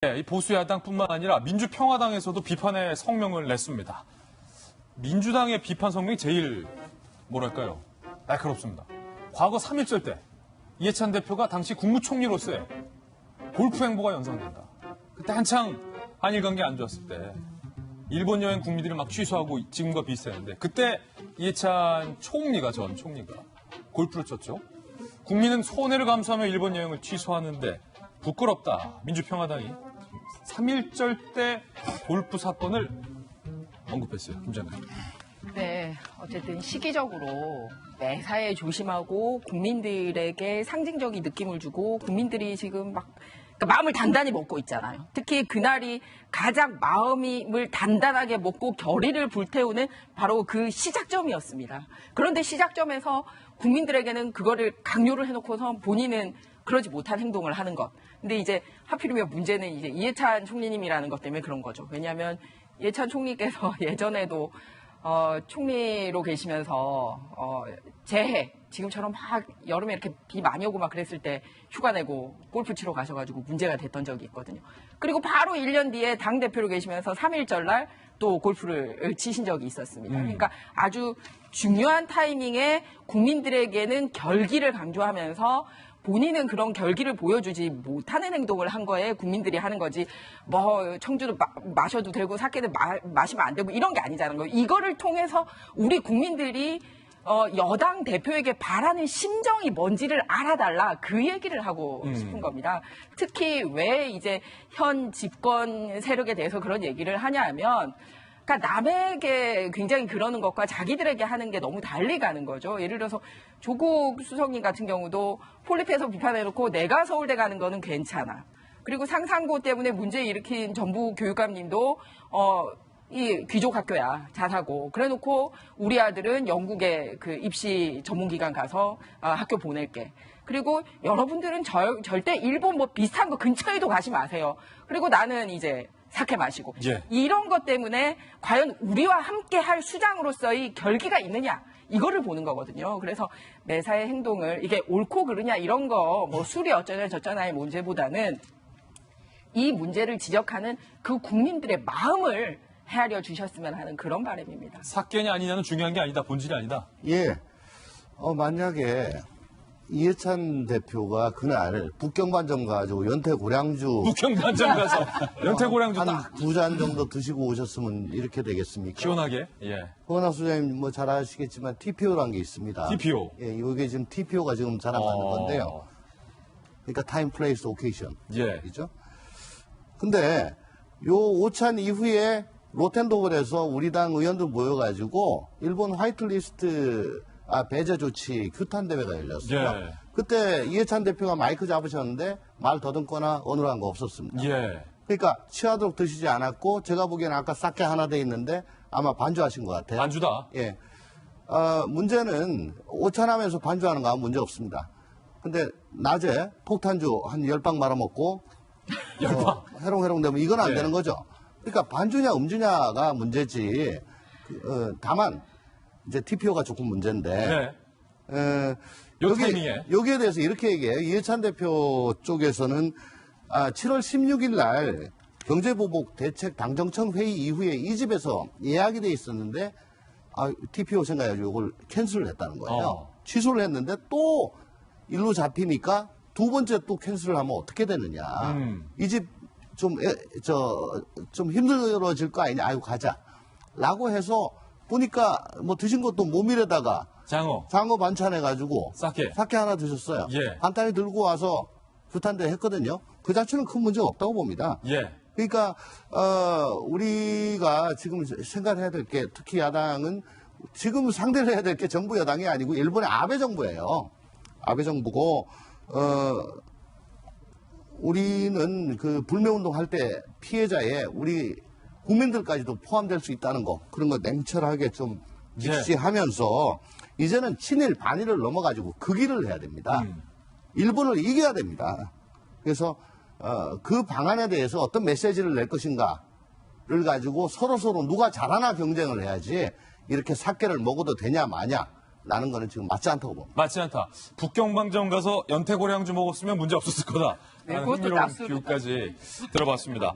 이 보수 야당뿐만 아니라 민주평화당에서도 비판의 성명을 냈습니다. 민주당의 비판 성명이 제일 뭐랄까요? 날카롭습니다. 과거 3.1절 때 이해찬 대표가 당시 국무총리로서의 골프 행보가 연상된다. 그때 한창 한일 관계 안 좋았을 때 일본 여행 국민들이 막 취소하고 지금과 비슷했는데 그때 이해찬 전 총리가 골프를 쳤죠. 국민은 손해를 감수하며 일본 여행을 취소하는데 부끄럽다. 민주평화당이 3.1절 때 골프 사건을 언급했어요. 김장관. 네, 어쨌든 시기적으로 매사에 조심하고 국민들에게 상징적인 느낌을 주고 국민들이 지금 막 그러니까 마음을 단단히 먹고 있잖아요. 특히 그날이 가장 마음을 단단하게 먹고 결의를 불태우는 바로 그 시작점이었습니다. 그런데 시작점에서 국민들에게는 그거를 강요를 해놓고서 본인은 그러지 못한 행동을 하는 것. 근데 이제 하필이면 문제는 이제 이해찬 총리님이라는 것 때문에 그런 거죠. 왜냐하면 이해찬 총리께서 예전에도 총리로 계시면서 재해 지금처럼 막 여름에 이렇게 비 많이 오고 막 그랬을 때 휴가 내고 골프 치러 가셔가지고 문제가 됐던 적이 있거든요. 그리고 바로 1년 뒤에 당대표로 계시면서 3.1절 날 또 골프를 치신 적이 있었습니다. 그러니까 아주 중요한 타이밍에 국민들에게는 결기를 강조하면서 본인은 그런 결기를 보여주지 못하는 행동을 한 거에 국민들이 하는 거지 뭐 청주도 마셔도 되고 사케도 마시면 안 되고 이런 게 아니잖아요. 이거를 통해서 우리 국민들이 여당 대표에게 바라는 심정이 뭔지를 알아달라 그 얘기를 하고 싶은 겁니다. 특히 왜 이제 현 집권 세력에 대해서 그런 얘기를 하냐면 그러니까 남에게 굉장히 그러는 것과 자기들에게 하는 게 너무 달리 가는 거죠. 예를 들어서 조국 수석님 같은 경우도 폴리페에서 비판해놓고 내가 서울대 가는 거는 괜찮아. 그리고 상상고 때문에 문제 일으킨 전북 교육감님도 이 귀족 학교야 자사고 그래놓고 우리 아들은 영국에 그 입시 전문기관 가서 학교 보낼게. 그리고 여러분들은 절대 일본 뭐 비슷한 거 근처에도 가지 마세요. 그리고 나는 이제 사케 마시고 이런 것 때문에 과연 우리와 함께 할 수장으로서의 결기가 있느냐 이거를 보는 거거든요. 그래서 매사의 행동을 이게 옳고 그르냐 이런 거 뭐 술이 어쩌냐 저쩌냐의 문제보다는 이 문제를 지적하는 그 국민들의 마음을 헤아려 주셨으면 하는 그런 바람입니다. 사건이 아니냐는 중요한 게 아니다. 본질이 아니다. 예. 만약에 이해찬 대표가 그날 북경반점 가지고 연태고량주 북경반점 가서 연태고량주 한 딱 2잔 정도 드시고 오셨으면 이렇게 되겠습니까? 시원하게. 예. 허은하 소장님 뭐 잘 아시겠지만 TPO라는 게 있습니다. TPO. 예, 이게 지금 TPO가 지금 자랑하는 건데요. 그러니까 타임, 플레이스, 오케이션. 예. 그죠? 근데 요 오찬 이후에 로텐도블에서 우리 당 의원들 모여가지고 일본 화이트리스트 배제 조치 규탄 대회가 열렸어요. 예. 그때 이해찬 대표가 마이크 잡으셨는데 말 더듬거나 어눌한 거 없었습니다. 예. 그러니까 취하도록 드시지 않았고 제가 보기에는 아까 싹게 하나 돼 있는데 아마 반주하신 것 같아요. 반주다. 예. 문제는 오찬하면서 반주하는 거 아무 문제 없습니다. 근데 낮에 폭탄주 한 10방 말아먹고 해롱해롱 되면 이건 안 예. 되는 거죠. 그러니까 반주냐 음주냐가 문제지. 다만 이제 TPO가 조금 문제인데. 네. 요 타이밍에. 여기에 대해서 이렇게 얘기해요. 이해찬 대표 쪽에서는 7월 16일 날 경제보복 대책 당정청 회의 이후에 이 집에서 예약이 돼 있었는데 TPO 생각해가지고 이걸 캔슬을 했다는 거예요. 취소를 했는데 또 일로 잡히니까 두 번째 또 캔슬을 하면 어떻게 되느냐. 이 집 좀 힘들어질 거 아니냐. 아이고 가자. 라고 해서 보니까 뭐 드신 것도 모밀에다가 장어 반찬 해가지고 사케 하나 드셨어요. 예. 간단히 들고 와서 규탄대 했거든요. 그 자체는 큰 문제가 없다고 봅니다. 예. 그러니까 우리가 지금 생각해야 될 게 특히 야당은 지금 상대를 해야 될 게 정부 여당이 아니고 일본의 아베 정부예요. 아베 정부고 우리는 그 불매운동 할 때 피해자에 우리 국민들까지도 포함될 수 있다는 거 그런 거 냉철하게 좀 직시하면서 이제는 친일 반일을 넘어가지고 그 길을 해야 됩니다. 일본을 이겨야 됩니다. 그래서 그 방안에 대해서 어떤 메시지를 낼 것인가를 가지고 서로 누가 잘하나 경쟁을 해야지 이렇게 사케를 먹어도 되냐 마냐 나는 거는 지금 맞지 않다고 봅니다. 맞지 않다. 북경방정 가서 연태고량주 먹었으면 문제 없었을 거다. 네, 라는 그것도 흥미로운 납수로. 비유까지 들어봤습니다.